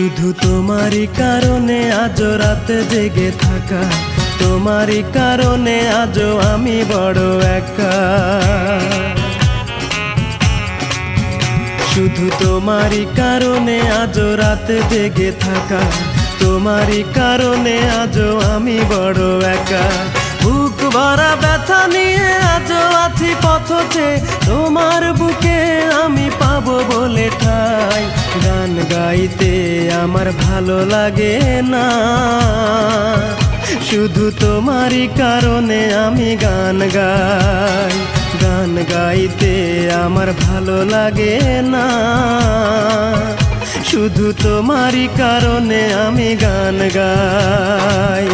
শুধু তোমারই কারণে আজও রাতে জেগে থাকা, তোমারই কারণে আজও আমি বড় একা। শুধু তোমারই কারণে আজও রাতে জেগে থাকা, তোমারই কারণে আজও আমি বড় একা। বুক ভরা ব্যথা নিয়ে আজও আছি পথে, তোমার বুকে আমি পাবো বলে ঠাই। গান গাইতে আমার ভালো লাগে না, শুধু তোমারই কারণে আমি গান গাই। গান গাইতে আমার ভালো লাগে না, শুধু তোমারই কারণে আমি গান গাই।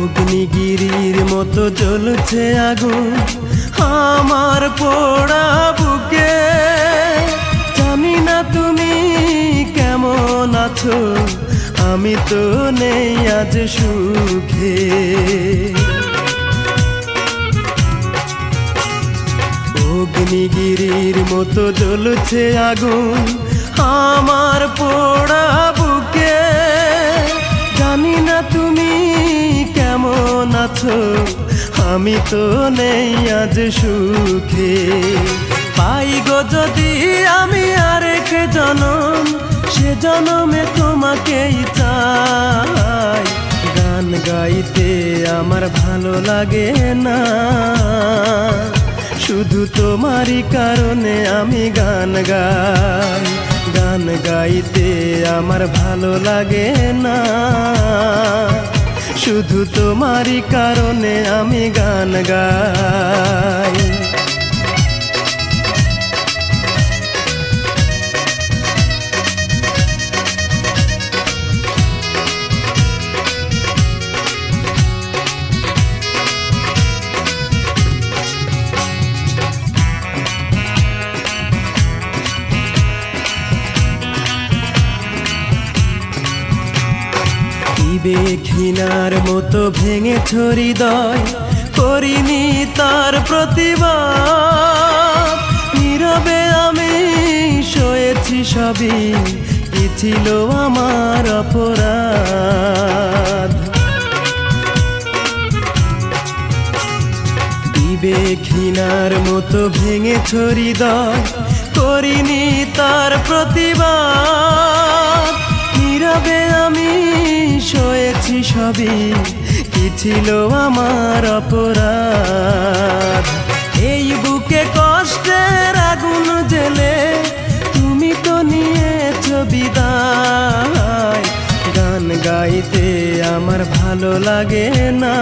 অগ্নিগিরির মতো জ্বলছে আগুন আমার পোড়া বুকে। জানি না তুমি কেমন আছো, আমি তো নেই আজ সুখে। অগ্নিগিরির মতো জ্বলছে আগুন আমার পোড়া বুকে। জানি না তুমি কেমন আছো, আমি তো নেই আজ সুখে। পাই গো যদি আমি আরেক জনম, সে জনমে তোমাকেই চাই। গান গাইতে আমার ভালো লাগে না, শুধু তোমারই কারণে আমি গান গাই। গান গাইতে আমার ভালো লাগে না, শুধু তোমারই কারণে আমি গান গাই। ঘৃণার মতো ভেঙেছ হৃদয়, করিনি তার প্রতিবাদ। নীরবে আমি সয়েছি সবই, কি ছিল আমার অপরাধ। ঘৃণার মতো ভেঙেছ হৃদয়, করিনি তার প্রতিবাদ। নীরবে আমি সয়েছি সবই, কি ছিল আমার অপরাধ। এই বুকে কষ্টের আগুন জ্বেলে তুমি তো নিয়েছ বিদায়। গান গাইতে আমার ভালো লাগে না,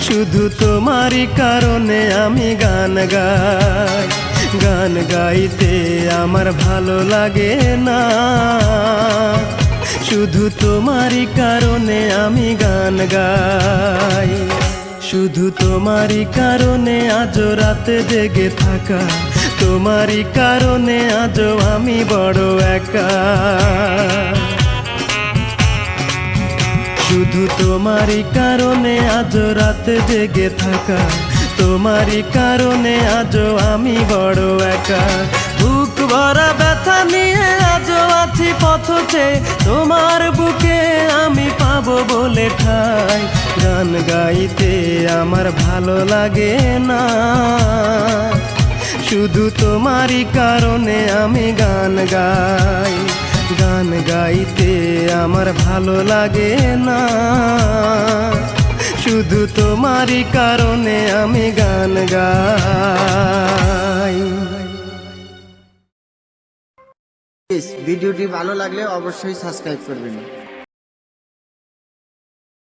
শুধু তোমারই কারণে আমি গান গাই। গান গাইতে আমার ভালো লাগে না, শুধু তোমারই কারণে আমি গান গাই। শুধু তোমারই কারণে আজও রাতে জেগে থাকা, তোমারই কারণে আজও আমি বড় একা। শুধু তোমারই কারণে আজও রাতে জেগে থাকা, তোমারই কারণে আজও আমি বড় একা। বুক ভরা ব্যথা নিয়ে আজও আছি পথে, তোমার বুকে আমি পাবো বলে ঠাই। গান গাইতে আমার ভালো লাগে না, শুধু তোমারই কারণে আমি গান গাই। গান গাইতে আমার ভালো লাগে না, শুধু তোমারই কারণে আমি গান গাই। ভিডিওটি ভালো লাগলে অবশ্যই সাবস্ক্রাইব করবেন।